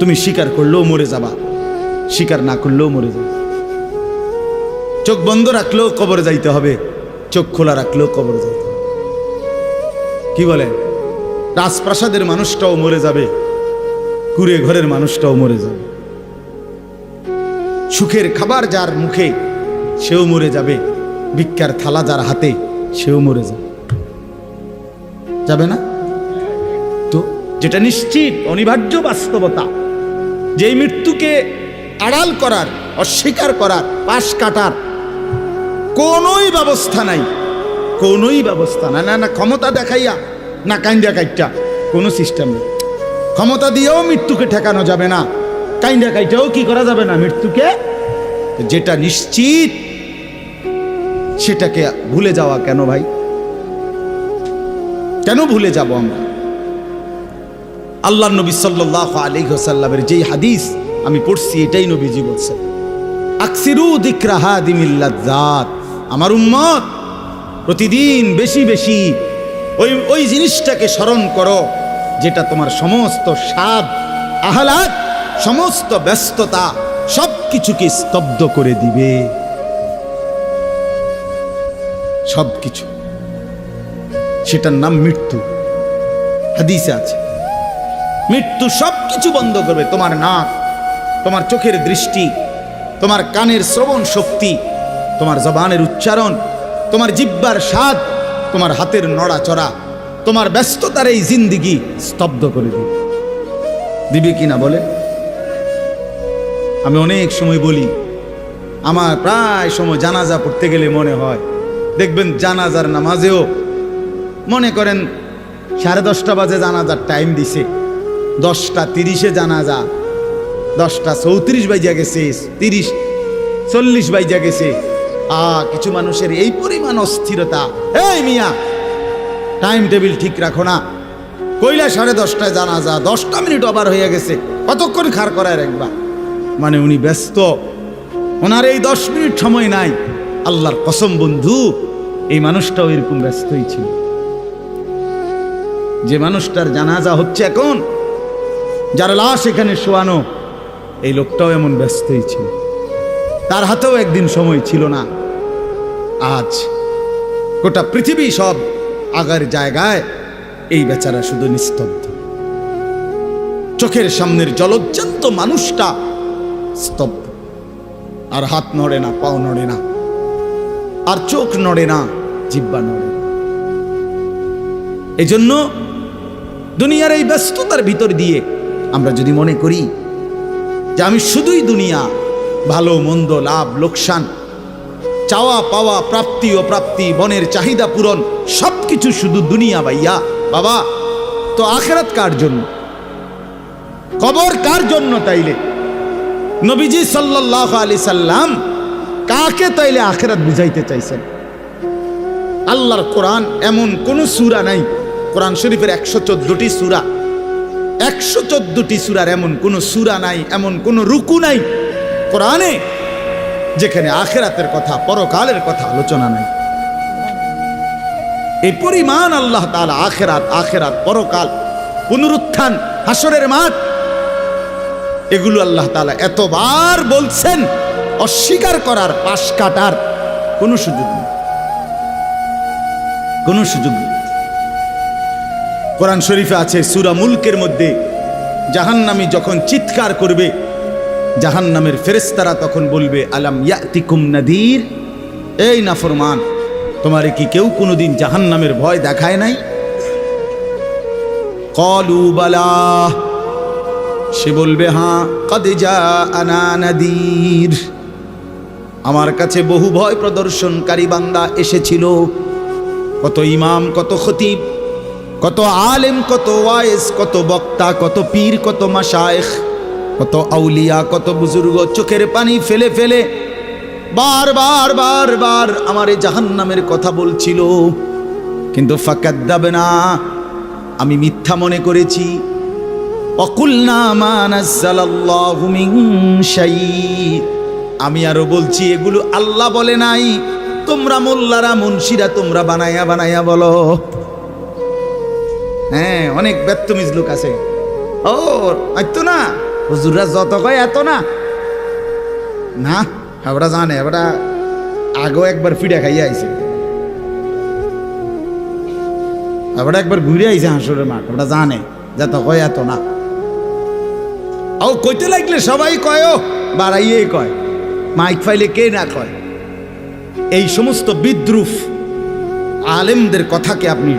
তুমি স্বীকার করলেও মরে যাবা, স্বীকার না করলেও মরে যাবে। চোখ বন্ধ রাখলেও কবরে যাইতে হবে, চোখ খোলা রাখলেও কবরে যাইতে হবে। কি বলে, রাজপ্রাসাদের মানুষটাও মরে যাবে, কুড়ে ঘরের মানুষটাও মরে যাবে। সুখের খাবার যার মুখে সেও মরে যাবে, ভিক্ষার থালা যার হাতে সেও মরে যাবে, যাবে না? তো যেটা নিশ্চিত অনিবার্য বাস্তবতা, যে মৃত্যুকে আড়াল করার, অস্বীকার করার, পাশ কাটার কোনোই ব্যবস্থা নাই, কোনোই ব্যবস্থা নাই। না না ক্ষমতা দেখাইয়া, না কাইন্দা কাইটা, কোনো সিস্টেম নেই। ক্ষমতা দিয়েও মৃত্যুকে ঠেকানো যাবে না, কাইন্দা কাইটাও কি করা যাবে না মৃত্যুকে। যেটা নিশ্চিত সেটাকে ভুলে যাওয়া কেন ভাই? কেন ভুলে যাব আমরা? আল্লাহ নবী সাল্লাল্লাহু আলাইহি ওয়াসাল্লামের যেই হাদিস আমি পড়ছি, এটাই নবীজি বলছেন, আকসিরু যিকরা হাদিমিল লাজ্জাত, আমার উম্মত প্রতিদিন বেশি বেশি ওই জিনিসটাকে স্মরণ করো যেটা তোমার সমস্ত স্বাদ, আহ্লাদ, সমস্ত ব্যস্ততা সব কিছুকে স্তব্ধ করে দিবে। সবকিছু, সেটার নাম মৃত্যু। হাদিসে আছে মৃত্যু সবকিছু বন্ধ করবে। তোমার নাক, তোমার চোখের দৃষ্টি, তোমার কানের শ্রবণ শক্তি, তোমার জবানের উচ্চারণ, তোমার জিহ্বার স্বাদ, তোমার হাতের নড়াচড়া, তোমার ব্যস্ততার এই জিন্দিগি স্তব্ধ করে দিবে। দিবে কিনা বলে? আমি অনেক সময় বলি, আমার প্রায় সময় জানাজা পড়তে গেলে মনে হয়, দেখবেন জানাজার নামাজেও মনে করেন 10:30 বাজে জানাজার টাইম দিছে, 10:30 জানাজা, 10:34 বাজে গেছে, 30-40 বাজে গেছে। কিছু মানুষের এই পরিমাণ অস্থিরতা, এই মিয়া টাইম টেবিল ঠিক রাখো না, কইলা 10:30 জানাজা, 10টা মিনিট ওভার হয়ে গেছে, কতক্ষণ খাড় করায় রাখবা? মানে উনি ব্যস্ত, ওনার এই 10 মিনিট সময় নাই। আল্লাহর কসম বন্ধু, এই মানুষটাও এরকম ব্যস্তই ছিল। যে মানুষটার জানাজা হচ্ছে এখন, যার লাশ এখানে শোয়ানো, এই লোকটাও এমন ব্যস্তই ছিল। তার হাতেও একদিন সময় ছিল না। আজ গোটা পৃথিবী সব আগার জায়গায়, এই বেচারা শুধু নিস্তব্ধ। চোখের সামনের জলজ্জান্ত মানুষটা স্তব্ধ, আর হাত নড়ে না, পাও নড়ে না, আর চোখ নড়ে না, জিহ্বা নড়ে না। এই জন্য দুনিয়ার এই ব্যস্ততার ভিতর দিয়ে আমরা যদি মনে করি যে আমি শুধুই দুনিয়া, ভালো মন্দ, লাভ লোকসান, চাওয়া পাওয়া, প্রাপ্তি অপ্রাপ্তি, মনের চাহিদা পূরণ, সবকিছু শুধু দুনিয়া ভাইয়া, বাবা তো আখিরাত কার জন্য? কবর কার জন্য? তাইলে নবীজি সাল্লাল্লাহু আলাইহি সাল্লাম কাকে তাইলে আখিরাত বুঝাইতে চাইছেন? আল্লাহর কোরআন এমন কোন সূরা নাই, কোরআন শরীফের 114টি সূরা, 114টি সূরার এমন কোন সূরা নাই, এমন কোন রুকু নাই কোরআনে যেখানে আখিরাতের কথা, পরকালের কথা আলোচনা নাই। এই পরিমাণ আল্লাহ তাআলা আখিরাত, আখিরাত, পরকাল, পুনরুত্থান, হাসরের মাঠ, এগুলো আল্লাহ তাআলা এতবার বলছেন, অস্বীকার করার, পাশ কাটার কোনো সুযোগ নেই, কোনো সুযোগ নেই। কোরআন শরীফে আছে সূরা মুলকের মধ্যে, জাহান্নামী যখন চিৎকার করবে, জাহান্নামের ফেরেশতারা তখন বলবে, আলাম ইয়াতিকুম নাদির, এই নাফরমান, তোমারে কি কেউ কোনোদিন জাহান্নামের ভয় দেখায় নাই? ক্বালু বালা, সে বলবে হ্যাঁ, কদ জাআনা নাদির, আমার কাছে বহু ভয় প্রদর্শনকারী বান্দা এসেছিল। কত ইমাম, কত খতিব, কত আলেম, কত ওয়াইজ, কত বক্তা, কত পীর, কত মাশায়েখ, কত আউলিয়া, কত বুজুর্গ চোখের পানি ফেলে ফেলে বারবার বারবার আমার এই জাহান্নামের কথা বলছিল, কিন্তু ফাকাদ্দাবনা, আমি মিথ্যা মনে করেছি। ওয়াকুলনা মা নাযালাল্লাহু মিন শাই, আমি আরো বলছি এগুলো আল্লাহ বলে নাই, তোমরা মোল্লারা, মুন্সিরা তোমরা বানায়া বানায়া বলো। হ্যাঁ, অনেক বেত্তমিজ লোক আছে, ও আইতো না, হুজুররা যত কয় এত না, না ওরা জানে, ওরা আগেও একবার ফিডা খাইয়া আইছে, ওরা একবার ঘুরে আইছে হাসরের মাঠ, ওরা জানে যত কয় এত না। ও কইতে লাগলে সবাই কয়, ও বাড়াইয়ে কয়, মাইক ফাইলে কে না কয়। এই সমস্ত বিদ্রুপ আলেমদের কথাকে আপনি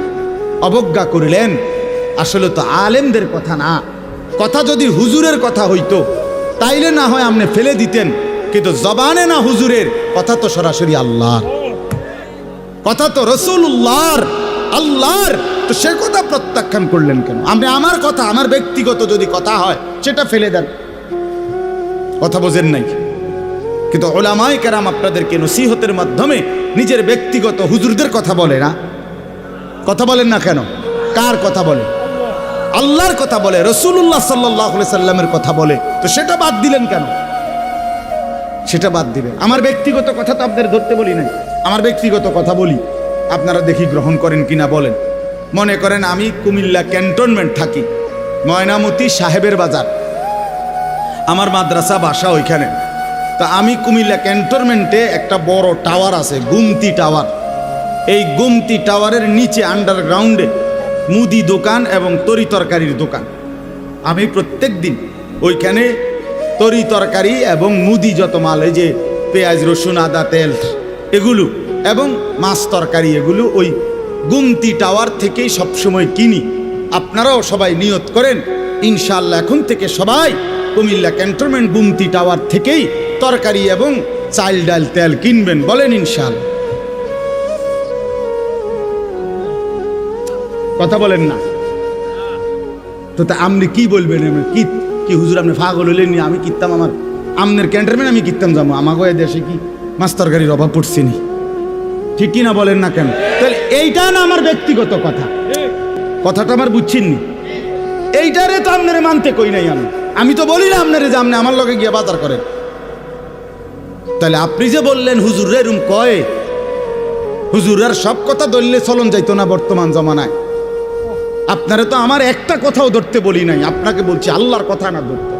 অবজ্ঞা করিলেন। আসলে তো আলেমদের কথা না, কথা যদি হুজুরের কথা হইতো তাইলে না হয় আপনি ফেলে দিতেন, কিন্তু জবানে না হুজুরের কথা, তো সরাসরি আল্লাহর কথা, তো রাসূলুল্লাহর, আল্লাহর, তো সে কথা প্রত্যাখ্যান করলেন কেন? আপনি আমার কথা, আমার ব্যক্তিগত যদি কথা হয় সেটা ফেলে দেন, কথা বোঝেন নাই। কিন্তু উলামায়ে কেরাম আপনাদেরকে নসিহতের মাধ্যমে নিজের ব্যক্তিগত হুজুরদের কথা বলে না, কথা বলেন না কেন? কার কথা বলে? আল্লাহর কথা বলে, রাসূলুল্লাহ সাল্লাল্লাহু আলাইহি সাল্লামের কথা বলে, তো সেটা বাদ দিলেন কেন? সেটা বাদ দিবেন। আমার ব্যক্তিগত কথা তো আপনাদের ধরতে বলি নাই, আমার ব্যক্তিগত কথা বলি, আপনারা দেখি গ্রহণ করেন কিনা বলেন। মনে করেন আমি কুমিল্লা ক্যান্টনমেন্ট থাকি, ময়নামতি সাহেবের বাজার, আমার মাদ্রাসা বাসা ওইখানে। তা আমি কুমিল্লা ক্যান্টনমেন্টে একটা বড় টাওয়ার আছে, গুমতি টাওয়ার। এই গুমতি টাওয়ারের নিচে আন্ডারগ্রাউন্ডে মুদি দোকান এবং তরি তরকারির দোকান। আমি প্রত্যেক দিন ওইখানে তরি তরকারি এবং মুদি যত মাল, এই যে পেঁয়াজ রসুন আদা তেল এগুলো এবং মাছ তরকারি, এগুলো ওই গুমতি টাওয়ার থেকেই সবসময় কিনি। আপনারাও সবাই নিয়ত করেন ইনশাআল্লাহ এখন থেকে সবাই কুমিল্লা ক্যান্টনমেন্ট গুমতি টাওয়ার থেকেই তরকারি এবং চাল ডাল তেল কিনবেন, বলেন ইনশাআল্লাহ। কথা বলেন না তো, তা আপনি কি বলবেন? কি কি হুজুর আপনি পাগল হইলেন? আমি কিনতাম, আমার আমনের ক্যান্টনমেন্ট আমি কিনতাম যাবো, আমাকে দেশে কি মাছ তরকারির অভাব পড়ছে নি? ঠিক কিনা বলেন না কেন? তাহলে এইটা না আমার ব্যক্তিগত কথা, কথাটা আমার বুঝছেননি? এইটারে তো আপনারে মানতে কই নাই আমি, আমি তো বলি না আপনারে যে আপনি আমার লগে গিয়ে বাজার করেন। তাহলে আপনি যে বললেন হুজুর এরম কয়, হুজুরের সব কথা ধরলে চলন যাইতো না বর্তমান জমানায়। আপনারা তো আমার একটা কথাও ধরতে বলি নাই, আপনাকে বলছি আল্লাহর কথা না ধরতে।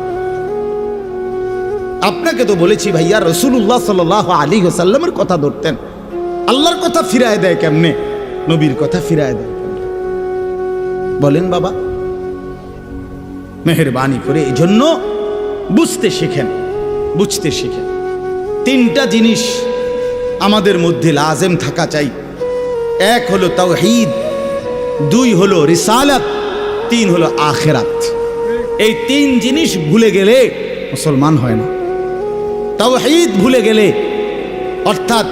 আপনাকে তো বলেছি ভাইয়া রাসূলুল্লাহ সাল্লাল্লাহু আলাইহি ওয়াসাল্লামের কথা ধরতেন। আল্লাহর কথা ফিরায় দেয় কেমনে? নবীর কথা ফিরায় দেয় কেমনে? বলেন বাবা, মেহেরবানি করে। এই জন্য বুঝতে শিখেন, বুঝতে শিখেন। তিনটা জিনিস আমাদের মধ্যে লাজেম থাকা চাই। এক হলো তাওহীদ, দুই হলো রিসালাত, তিন হলো আখিরাত। এই তিন জিনিস ভুলে গেলে মুসলমান হয় না। তাওহীদ ভুলে গেলে, অর্থাৎ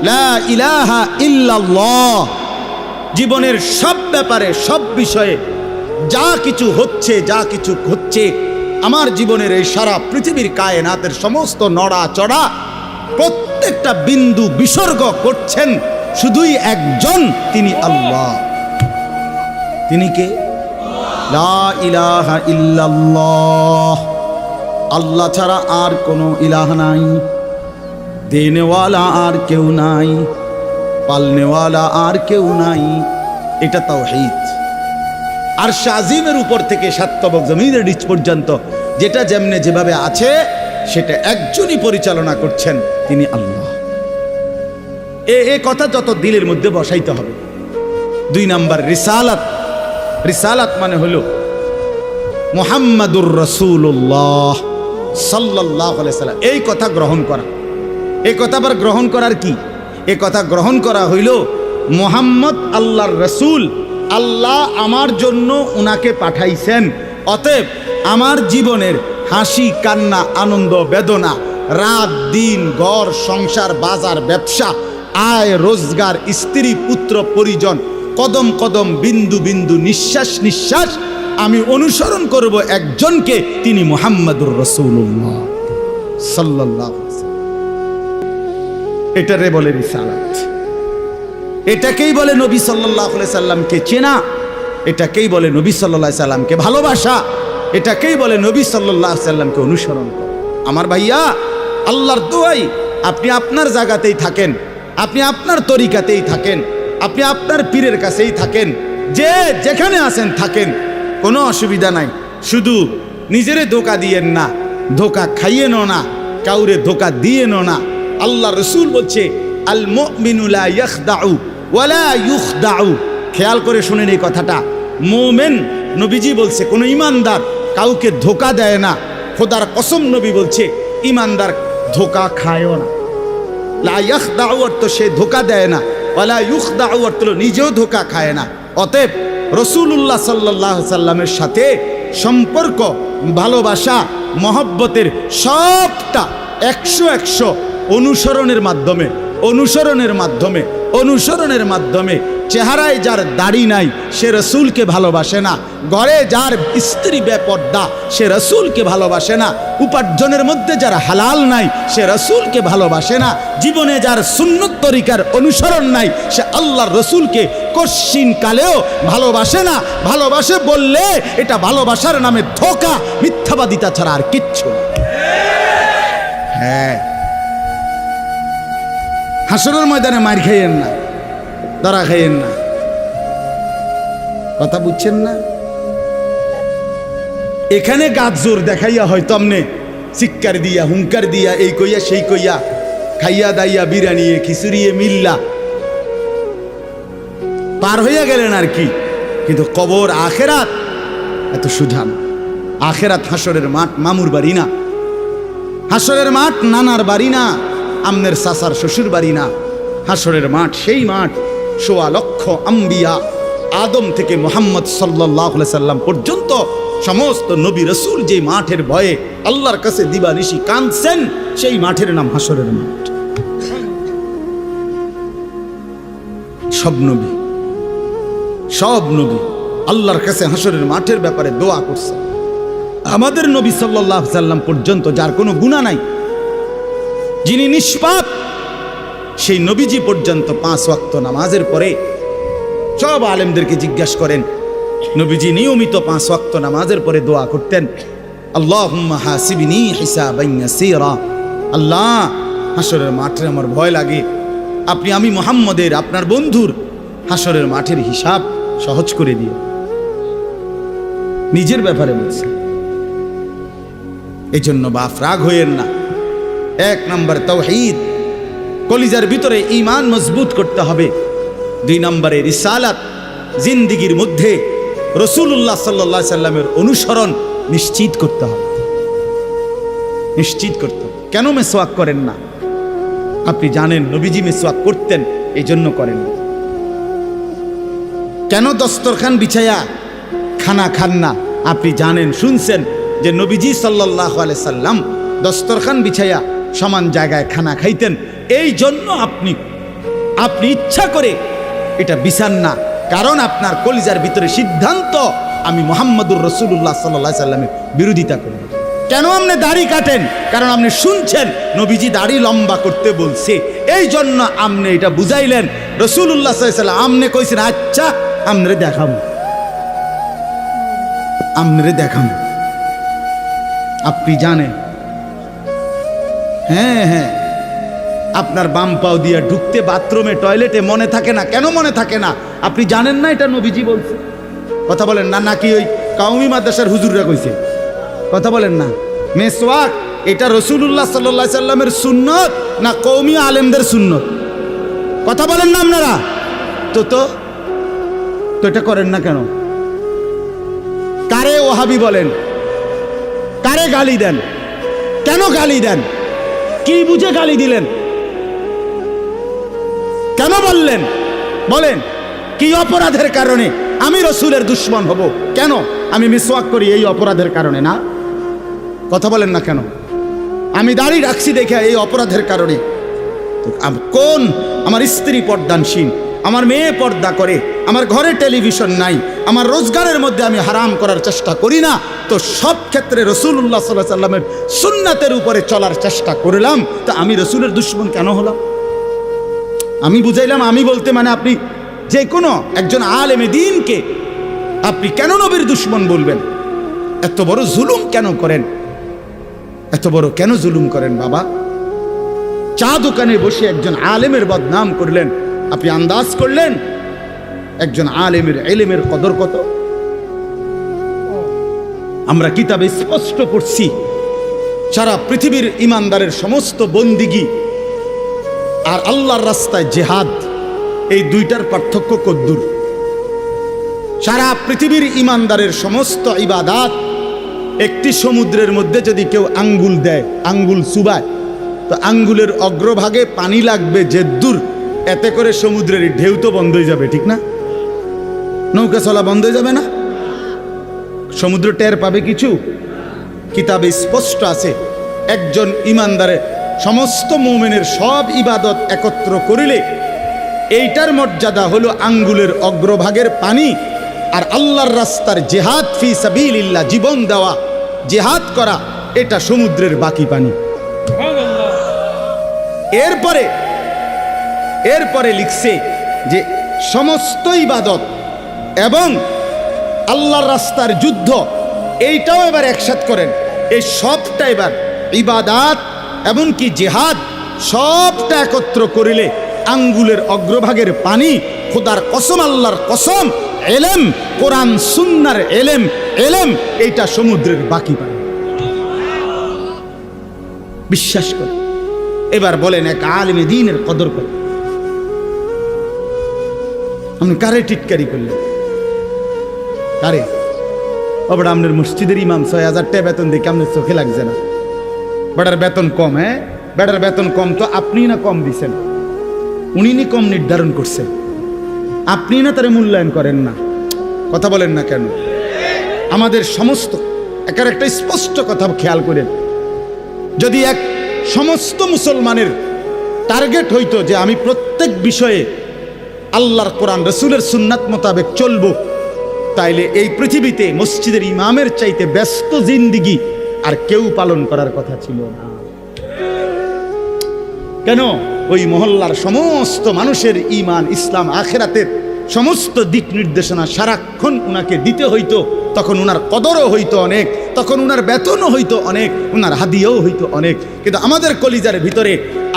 লা ইলাহা ইল্লাল্লাহ, জীবনের সব ব্যাপারে সব বিষয়ে যা কিছু হচ্ছে আমার জীবনের এই সারা পৃথিবীর কায়নাতের সমস্ত নড়া চড়া প্রত্যেকটা বিন্দু বিসর্গ করছেন শুধুই একজন, তিনি আল্লাহ। তিনি কে? লা ইলাহা ইল্লাল্লাহ, আল্লাহ ছাড়া আর কোনো ইলাহ নাই, দেনেওয়ালা আর কেউ নাই, পালনেওয়ালা আর কেউ নাই। এটা তাওহীদ। আর শাজিমের উপর থেকে সাতবক জমিনের নিচ পর্যন্ত যেটা যেমনে যেভাবে আছে সেটা একজনই পরিচালনা করছেন, তিনি আল্লাহ। এ কথা যত দিলের মধ্যে বসাইতে হবে। দুই নাম্বার রিসালাত। রিসালাত মানে হলো মুহাম্মাদুর রাসূলুল্লাহ সাল্লাল্লাহু আলাইহি সাল্লাম, এই কথা গ্রহণ করা। এই কথা আবার গ্রহণ করার কি? এই কথা গ্রহণ করা হইল মুহাম্মদ আল্লাহর রাসূল, আল্লাহ আমার জন্য উনাকে পাঠাইছেন, অতএব আমার জীবনের হাসি কান্না আনন্দ বেদনা, রাত দিন, ঘর সংসার বাজার ব্যবসা, আয় রোজগার, স্ত্রী পুত্র পরিজন, কদম কদম বিন্দু বিন্দু নিঃশ্বাস নিঃশ্বাস আমি অনুসরণ করব একজনকে, তিনি মুহাম্মাদুর রাসূলুল্লাহ সাল্লাল্লাহু আলাইহি ওয়াসাল্লাম। এটারে বলে রিসালাত। এটাকেই বলে নবী সাল্লাল্লাহু আলাইহি সাল্লামকে চেনা, এটাকেই বলে নবী সাল্লাল্লাহু আলাইহি সাল্লামকে ভালোবাসা, এটাকেই বলে নবী সাল্লাল্লাহু আলাইহি সাল্লামকে অনুসরণ করা। আমার ভাইয়া, আল্লাহর দোয়াই আপনি আপনার জায়গাতেই থাকেন, আপনি আপনার তরিকাতেই থাকেন, আপনি আপনার পীরের কাছেই থাকেন, যে যেখানে আছেন থাকেন, কোনো অসুবিধা নাই। শুধু নিজেরে ধোকা দিয়েন না, ধোকা খাইয়েন না, কাউরে ধোকা দিয়েন না। আল্লাহ রসুল বলছে আল মুমিনু লা ইয়াখদাউ ওয়ালা ইউখদাউ। খেয়াল করে শুনেন এই কথাটা। মোমেন, নবীজি বলছে, কোনো ইমানদার কাউকে ধোকা দেয় না। খোদার কসম নবী বলছে ইমানদার ধোকা খায়ও না। লা ইয়াখদাউ অর্থ সে ধোকা দেয় না, ওয়ালা ইউখদাউ অর্থ নিজেও ধোকা খায় না। অতএব রাসূলুল্লাহ সাল্লাল্লাহু আলাইহি সাল্লামের সাথে সম্পর্ক, ভালোবাসা, মহব্বতের সবটা 100 অনুসরণের মাধ্যমে, অনুসরণের মাধ্যমে। চেহারায় যার দাড়ি নাই সে রসুলকে ভালোবাসে না, ঘরে যার স্ত্রী বেপর্দা সে রসুলকে ভালোবাসে না, উপার্জনের মধ্যে যার হালাল নাই সে রসুলকে ভালোবাসে না, জীবনে যার সুন্নত তরিকার অনুসরণ নাই সে আল্লাহর রসুলকে কশ্চিন কালেও ভালোবাসে না। ভালোবাসে বললে এটা ভালোবাসার নামে ধোঁকা, মিথ্যাবাদিতা ছাড়া আর কিচ্ছু না। হ্যাঁ, হাসরের ময়দানে মার খাইয়েন না, ধরা খাইয়েন না। কথা বুঝছেন না? এখানে গাছ জোর দেখাইয়া হয়তো আমনে চিৎকার দিয়া, হুঙ্কার দিয়া, এই কইয়া সেই কইয়া, খাইয়া দাইয়া, বিরানিয়ে খিচুড়িয়ে মিল্লা পার হইয়া গেলেন আর কি। কিন্তু কবর আখেরাত এত সুঝা না। আখেরাত হাসরের মাঠ মামুর বাড়ি না, হাসরের মাঠ নানার বাড়ি না, আমনের সাসার শ্বশুর বাড়ি না। হাসরের মাঠ সেই মাঠ ১৬ লক্ষ আম্বিয়া, আদম থেকে মুহাম্মদ সাল্লাল্লাহু আলাইহি সাল্লাম পর্যন্ত সমস্ত নবী রসুল যে মাঠের ভয়ে আল্লাহর কাছে দিবানিশি কাঁদছেন, সেই মাঠের নাম হাসরের মাঠ। সব নবী আল্লাহর কাছে হাসরের মাঠের ব্যাপারে দোয়া করছে। আমাদের নবী সাল্লাল্লাহু আলাইহি সাল্লাম পর্যন্ত যার কোনো গুনাহ নাই, যিনি নিষ্পাপ, সেই নবীজি পর্যন্ত 5 ওয়াক্ত নামাজের পরে সব আলেমদেরকে জিজ্ঞাসা করেন, নবীজি নিয়মিত 5 ওয়াক্ত নামাজের পরে দোয়া করতেন, আল্লাহুম্মা হাসিবনি হিসাবান ইয়াসীরা। আল্লাহ, হাসরের মাঠে আমার ভয় লাগে, আমি মুহাম্মদের, আপনার বন্ধুর হাসরের মাঠের হিসাব সহজ করে দিও। নিজের ব্যাপারে বলছে। এই জন্য বাপ রাগ হইয়েন না। 1 নম্বর তাওহীদ, কলিজার ভিতরে ঈমান মজবুত করতে হবে। 2 নম্বরে রিসালাত, জিন্দেগীর মধ্যে রাসূলুল্লাহ সাল্লাল্লাহু আলাইহি সাল্লামের অনুসরণ নিশ্চিত করতে হবে। কেন মেসওয়াক করেন না? আপনি জানেন নবীজি মেসওয়াক করতেন, এই জন্য করেন না। কেন দস্তরখান বিছায়া খানা খান না? আপনি জানেন, শুনছেন যে নবীজি সাল্লাল্লাহু আলাইহি সাল্লাম দস্তরখান বিছায়া সমান জায়গায় খানা খাইতেন, এই জন্য আপনি ইচ্ছা করে এটা বিছান না। কারণ আপনার কলিজার ভিতরে সিদ্ধান্ত, আমি মুহাম্মদুর রাসূলুল্লাহ সাল্লাল্লাহু আলাইহি সাল্লামের বিরোধিতা করব। কেন আপনি দাড়ি কাটেন? কারণ আপনি শুনছেন নবীজি দাড়ি লম্বা করতে বলছে, এই জন্য আপনি এটা বুঝাইলেন। রাসূলুল্লাহ সাল্লাল্লাহু আলাইহি সাল্লাম আপনি কইছেন, আচ্ছা আমরে দেখাম, আপনি জানেন। হ্যাঁ, আপনার বাম পাও দিয়া ঢুকতে বাথরুমে, টয়লেটে মনে থাকে না। কেন মনে থাকে না? আপনি জানেন না এটা নবীজি বলছে। কথা বলেন না, নাকি ওই কাউমি মাদ্রাসার হুজুররা কইছে? কথা বলেন না। মেসওয়াক এটা রাসূলুল্লাহ সাল্লাল্লাহু আলাইহি সাল্লামের সুন্নত না কওমি আলেমদের সুন্নত? কথা বলেন না আপনারা। তো এটা করেন না কেন? কারে ওহাবি বলেন? কারে গালি দেন? কেন গালি দেন? কি বুঝে গালি দিলেন? কেন বললেন? বলেন, কি অপরাধের কারণে আমি রসুলের দুশমন হব? কেন? আমি মিসওয়াক করি এই অপরাধের কারণে না? কথা বলেন না কেন? আমি দাড়ি রাখছি দেখে এই অপরাধের কারণে? কোন আমার স্ত্রী পর্দানশীল, আমার মেয়ে পর্দা করে, আমার ঘরে টেলিভিশন নাই, আমার রোজগারের মধ্যে আমি হারাম করার চেষ্টা করি না, তো সব ক্ষেত্রে রাসূলুল্লাহ সাল্লাল্লাহু আলাইহি সাল্লামের সুন্নাতের উপরে চলার চেষ্টা করলাম, তা আমি রসুলের দুশমন কেন হলাম? আমি বুঝাইলাম, আমি বলতে মানে আপনি যে কোনো একজন আলেমে দ্বীনকে আপনি কেন নবীর দুশমন বলবেন? এত বড় জুলুম কেন করেন? এত বড় কেন জুলুম করেন বাবা? চা দোকানে বসে একজন আলেমের বদনাম করলেন, আপনি আন্দাজ করলেন একজন আলেমের ইলমের কদর কত? আমরা কিতাবে স্পষ্ট পড়ছি সারা পৃথিবীর ইমানদারের সমস্ত বন্দিগি আর আল্লাহর রাস্তায় জিহাদ, এই দুইটার পার্থক্য কদ্দুর। সারা পৃথিবীর ইমানদারের সমস্ত ইবাদাত একটি সমুদ্রের মধ্যে যদি কেউ আঙ্গুল দেয়, আঙ্গুল চুবায়, তো আঙ্গুলের অগ্রভাগে পানি লাগবে যে দূর, এতে করে সমুদ্রের ঢেউ তো বন্ধ হয়ে যাবে, ঠিক না? নৌকা চলা বন্ধ হয়ে যাবে না? সমুদ্র টের পাবে কিছু? কিতাবে স্পষ্ট আছে একজন ইমানদারের সমস্ত মুমিনের সব ইবাদত একত্র করিলে এইটার মর্যাদা হলো আঙ্গুলের অগ্রভাগের পানি। আর আল্লাহর রাস্তার জিহাদ ফি সাবিলিল্লাহ, জীবন দেওয়া, জিহাদ করা, এটা সমুদ্রের বাকি পানি। এরপরে লিখছে যে সমস্ত ইবাদত এবং আল্লাহর রাস্তার যুদ্ধ, এইটাও এবার একসাথ করেন। এই সবটা এবার ইবাদাত এমনকি জিহাদ সবটা একত্র করিলে আঙ্গুলের অগ্রভাগের পানি, খোদার কসম, আল্লাহর কসম, এলেম, কোরআন সুন্নাহর এলেম, এইটা সমুদ্রের বাকি পানি। বিশ্বাস করে এবার বলেন এক আলেমে দ্বীনের কদর করে আপনি কারে টিটকারি করলেন? কারে? ওটা আপনার মসজিদের ইমাম ৬০০০ টাকা বেতন দেখে আপনার চোখে লাগছে না? বেটার বেতন কম, হ্যাঁ বেটার বেতন কম তো আপনি না কম দিছেন, উনি নি কম নির্ধারণ করছেন, আপনি না তারে মূল্যায়ন করেন না। কথা বলেন না কেন? আমাদের সমস্ত একার একটা স্পষ্ট কথা খেয়াল করেন, যদি এক সমস্ত মুসলমানের টার্গেট হইতো যে আমি প্রত্যেক বিষয়ে আল্লাহর কোরআন রসুলের সুন্নাত মোতাবেক চলবো, তাইলে এই পৃথিবীতে মসজিদের ইমামের চাইতে ব্যস্ত জিন্দিগি আর কেউ পালন করার কথা ছিল না। কেন? ওই মহল্লার সমস্ত মানুষের ঈমান, ইসলাম, আখিরাতের সমস্ত দিক নির্দেশনা সারাক্ষণ উনাকে দিতে হইতো, তখন উনার কদরও হইতো অনেক, তখন উনার বেতনও হইতো অনেক, উনার হাদিয়াও হইতো অনেক। কিন্তু আমাদের কলিজার ভিতরে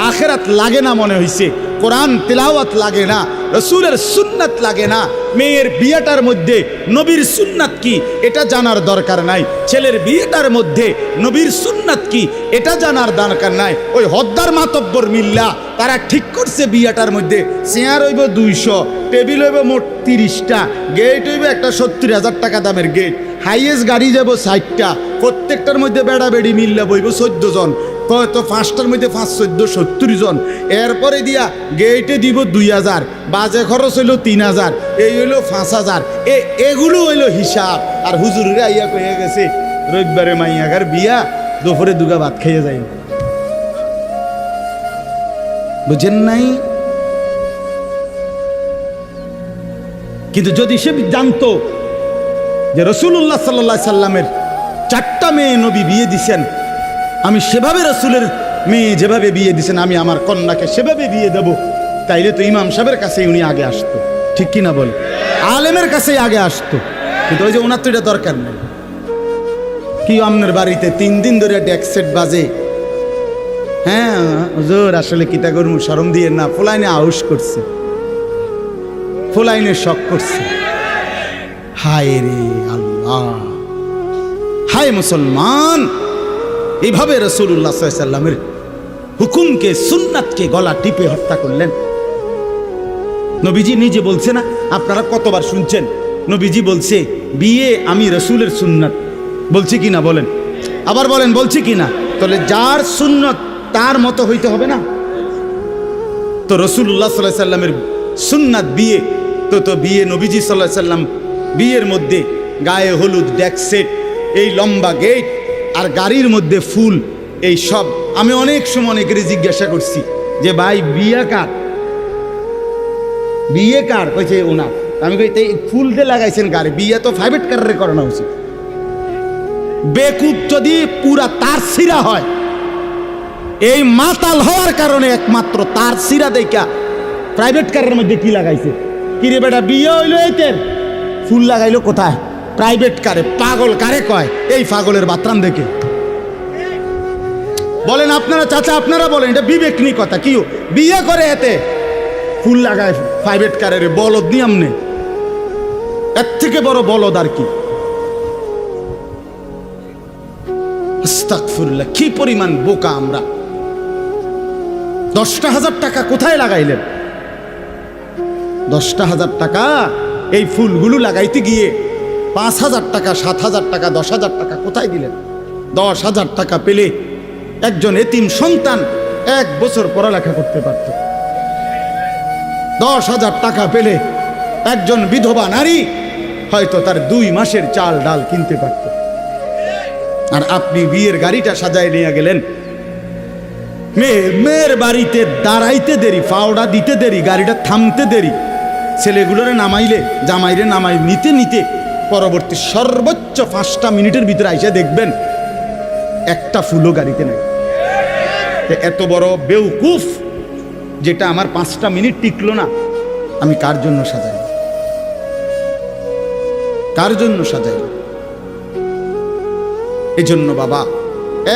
আখিরাত লাগে না মনে হইছে, কোরআন তিলাওয়াত লাগে না, রসুলের সুন্নাত লাগে না, মেয়ের বিয়েটার মধ্যে নবীর সুন্নাত কি এটা জানার দরকার নাই, ছেলের বিয়েটার মধ্যে নবীর সুন্নাত কি এটা জানার দরকার নাই। ওই হদ্দার মাতব্বর মিল্লা তারা ঠিক করছে বিয়েটার মধ্যে চেয়ার হইব ২০০, টেবিল হইব মোট ৩০টা, গেট হইব একটা ৭০,০০০ টাকা দামের গেট, হাইয়েস্ট গাড়ি যাব ৬০টা, প্রত্যেকটার মধ্যে বেড়া বেড়ি মিল্লা বইব ১৪ জন, তো ৫টার মধ্যে ৫, ১৪, ৭০ জন। এরপরে দিয়া গেটে দিব ২,০০০, বাজে খরচ হইল ৩,০০০, এই হইল ৫,০০০। এগুলো হইল হিসাব। আর হুজুরে আইয়া কয়ে গেছে রবিবারে মাইয়াগার বিয়া, দুপুরে দুগা ভাত খাইয়ে যাই। বুঝেন নাই? কিন্তু যদি সে জানতো যে রাসূলুল্লাহ সাল্লাল্লাহু আলাইহি সাল্লামের 4টা মেয়ে নবী বিয়ে দিছেন, আমি সেভাবে রাসূলের মেয়ে যেভাবে বিয়ে দিছেন আমি আমার কন্যাকে সেভাবে বিয়ে দেব, তাইলে তো ইমাম সাহেবের কাছেই উনি আগে আসতো, ঠিক কিনা বল? আলেমের কাছেই আগে আসতো। কিন্তু ওই যে ওনার তো এটা দরকার নেই। কি আপনার বাড়িতে 3 দিন ধরে ডেক সেট বাজে, হ্যাঁ হুজুর আসলে কিতা করবো, শরম দিয়ে না, ফোলাইনে আউশ করছে, ফোলাইনে শখ করছে। হায় রে আল্লাহ, হায় মুসলমান, এইভাবে রাসূলুল্লাহ সাল্লাল্লাহু আলাইহি সাল্লামের হুকুমকে, সুন্নাতকে গলা টিপে হত্যা করলেন। নবীজি নিজে বলছে না, আপনারা কতবার শুনছেন, নবীজি বলছে বিয়ে আমি রাসূলের সুন্নাত, বলছি কিনা বলেন? আবার বলেন বলছি কিনা? তাহলে যার সুন্নাত তার মতো হইতে হবে না? তো রাসূলুল্লাহ সাল্লাল্লাহু আলাইহি সাল্লামের সুন্নাত বিয়ে, তো বিয়ে নবীজি সাল্লাল্লাহু আলাইহি সাল্লাম বিয়ের মধ্যে গায়ে হলুদ, ডেক সেট, এই লম্বা গেট আর গাড়ির মধ্যে ফুল, এই সব। আমি অনেক সময় অনেকের জিজ্ঞাসা করছি যে ভাই বিয়ে কার, বিয়ে কার? কইছে ওনার। আমি কই এই ফুল দিয়ে লাগাইছেন গাড়ি, বিয়ে তো প্রাইভেট কারে করানো উচিত। বেকুব যদি পুরা তার সিরা হয়, এই মাতাল হওয়ার কারণে একমাত্র তার সিরা দেখা প্রাইভেট কারের মধ্যে কি লাগাইছে। কিরে বেটা বিয়ে হইলো এতের, ফুল লাগাইলো কোথায়? প্রাইভেট কারে। পাগল কারে কয়? এই পাগলের বাতরাম দেখে। বলেন আপনারা চাচা, আপনারা বলেন, এটা বিবেক নি কথা। কি বিয়ে করে এতে ফুল লাগায় প্রাইভেট কারের, বলদ নি আমনে? এর থেকে বড় বলদ আর কি? আস্তাগফিরুল্লাহ, কি পরিমাণ বোকা আমরা। 10,000 টাকা কোথায় লাগাইলেন? 10,000 টাকা এই ফুলগুলো লাগাইতে গিয়ে 5,000 টাকা, 7,000 টাকা, 10,000 টাকা কোথায় দিলেন? 10,000 টাকা পেলে একজন এতিম সন্তান 1 বছর পড়ালেখা করতে পারত। 10,000 টাকা পেলে একজন বিধবা নারী হয়তো তার 2 মাসের চাল ডাল কিনতে পারত। আর আপনি বিয়ের গাড়িটা সাজায় নিয়ে গেলেন, মেয়ের বাড়িতে দাঁড়াইতে দেরি, ফাওড়া দিতে দেরি, গাড়িটা থামতে দেরি, ছেলেগুলোরে নামাইলে জামাইরে নামাই নিতে নিতে পরবর্তী সর্বোচ্চ 5টা মিনিটের ভিতরে আইসা দেখবেন একটা ফুলও গাড়িতে নাই। এত বড় বেউকুফ যেটা আমার 5টা মিনিট টিকলো না, আমি কার জন্য সাজাই? কার জন্য সাজাই? এই জন্য বাবা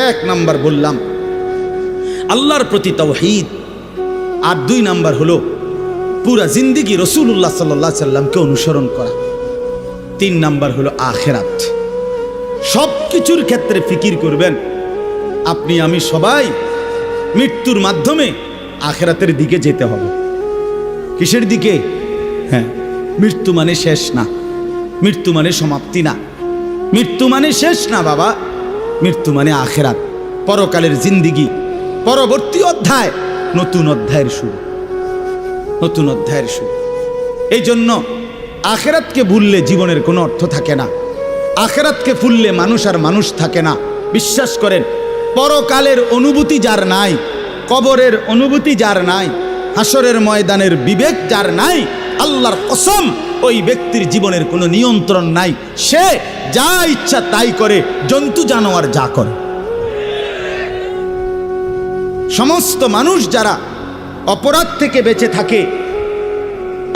1 নাম্বার বললাম আল্লাহর প্রতি তাওহীদ, আর 2 নাম্বার হলো পুরা জিন্দেগি রাসূলুল্লাহ সাল্লাল্লাহু আলাইহি সাল্লামকে অনুসরণ করা। 3 নাম্বার হলো আখিরাত। সব কিছুর ক্ষেত্রে ফিকির করবেন। আপনি আমি সবাই মৃত্যুর মাধ্যমে আখিরাতের দিকে যেতে হবে। কিসের দিকে? হ্যাঁ, মৃত্যু মানে শেষ না, মৃত্যু মানে সমাপ্তি না, মৃত্যু মানে শেষ না বাবা। মৃত্যু মানে আখিরাত, পরকালের জিন্দেগি, পরবর্তী অধ্যায়, নতুন অধ্যায়ের শুরু, নতুন অধ্যায়ের শুরু। এই জন্য আখিরাতকে ভুললে জীবনের কোনো অর্থ থাকে না। আখিরাতকে ভুললে মানুষ আর মানুষ থাকে না। বিশ্বাস করেন, পরকালের অনুভূতি যার নাই, কবরের অনুভূতি যার নাই, হাসরের ময়দানের বিবেক যার নাই, আল্লাহর কসম ওই ব্যক্তির জীবনের কোনো নিয়ন্ত্রণ নাই। সে যা ইচ্ছা তাই করে, জন্তু জানোয়ার যা করে। সমস্ত মানুষ যারা অপরাধ থেকে বেঁচে থাকে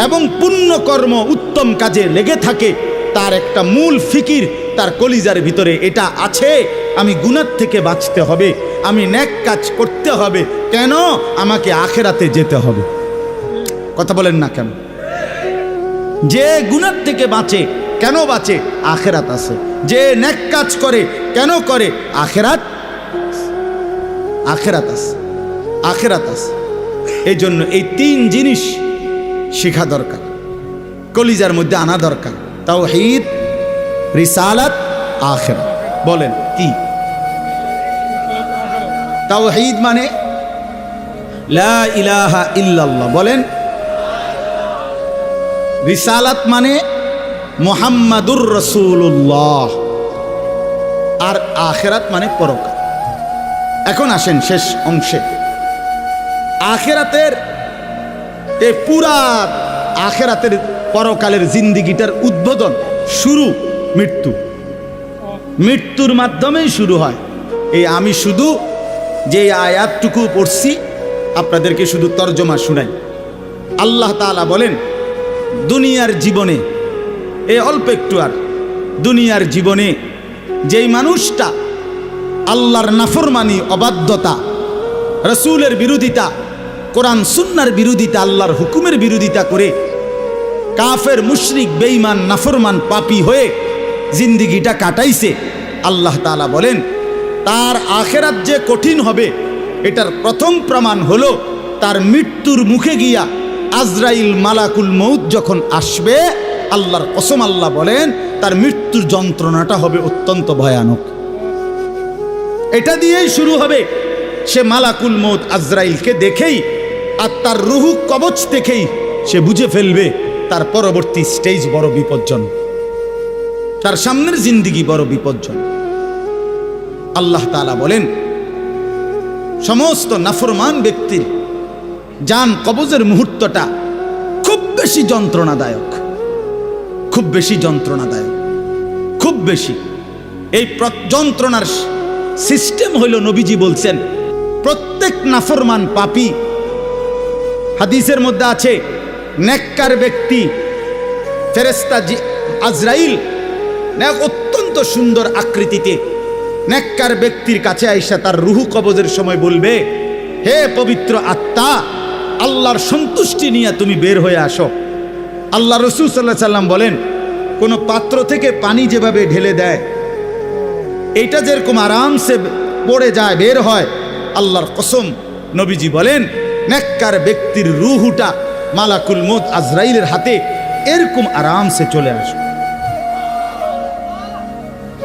এবং পুণ্যকর্ম উত্তম কাজে লেগে থাকে, তার একটা মূল ফিকির তার কলিজার ভিতরে এটা আছে, আমি গুনাহ থেকে বাঁচতে হবে, আমি নেক কাজ করতে হবে। কেন? আমাকে আখিরাতে যেতে হবে। কথা বলেন না কেন? যে গুনাহ থেকে বাঁচে, কেন বাঁচে? আখিরাত আছে। যে নেক কাজ করে, কেন করে? আখিরাত, আখিরাত আছে, আখিরাত আছে। এই জন্য এই 3 জিনিস শেখা দরকার, কলিজার মধ্যে আনা দরকার। তাওহীদ, রিসালাত, আখিরাত। বলেন কি? তাওহীদ মানে লা ইলাহা ইল্লাল্লাহ, বলেন। রিসালাত মানে মুহাম্মাদুর রাসূলুল্লাহ, আর আখিরাত মানে পরকাল। এখন আসেন শেষ অংশে। আখিরাতের এই পুরা আখিরাতের পরকালের জিন্দেগিটার উদ্বোধন, শুরু মৃত্যু। মৃত্যুর মাধ্যমেই শুরু হয়। এই আমি শুধু যে আয়াতটুকু পড়ছি আপনাদেরকে শুধু তর্জমা শুনাই। আল্লাহ তাআলা বলেন, দুনিয়ার জীবনে, এই অল্প একটু, আর দুনিয়ার জীবনে যেই মানুষটা আল্লাহর নাফরমানি, অবাধ্যতা, রাসূলের বিরোধিতা, কোরআন সুন্নাহর বিরোধিতা, আল্লাহর হুকুমের বিরোধিতা করে কাফের, মুশরিক, বেঈমান, নাফরমান, পাপী হয়ে জিন্দেগিটা কাটাইছে, আল্লাহ তাআলা বলেন তার আখিরাত যে কঠিন হবে এটার প্রথম প্রমাণ হলো তার মৃত্যুর মুখে গিয়া আজরাইল মালাকুল মউত যখন আসবে, আল্লাহর কসম আল্লাহ বলেন তার মৃত্যুর যন্ত্রণাটা হবে অত্যন্ত ভয়ানক। এটা দিয়েই শুরু হবে। সে মালাকুল মউত আজরাইলকে দেখেই আর তার রুহু কবচ দেখেই সে বুঝে ফেলবে তার পরবর্তী স্টেজ বড় বিপজ্জনক, তার সামনের জিন্দেগি বড় বিপজ্জনক। আল্লাহ তাআলা বলেন সমস্ত নাফরমান ব্যক্তির জান কবজের মুহূর্তটা খুব বেশি যন্ত্রণাদায়ক, খুব বেশি যন্ত্রণাদায়ক, খুব বেশি। এই যন্ত্রণার সিস্টেম হইল, নবীজি বলছেন প্রত্যেক নাফরমান পাপী, হাদিসের মধ্যে আছে নেককার ব্যক্তি ফেরেশতা আজরাইল অত্যন্ত সুন্দর আকৃতিতে নেককার ব্যক্তির কাছে আইসা তার রুহু কবজের সময় বলবে, হে পবিত্র আত্মা, আল্লাহর সন্তুষ্টি নিয়ে তুমি বের হয়ে আসো। আল্লাহ রাসূল সাল্লাল্লাহু আলাইহি সাল্লাম বলেন, কোনো পাত্র থেকে পানি যেভাবে ঢেলে দেয় এইটা যেরকম আরামসে পড়ে যায়, বের হয়, আল্লাহর কসম নবীজি বলেন নেককার ব্যক্তির রূহটা মালাকুল মউত আজরাইলের হাতে এরকম আরামসে চলে আসবে।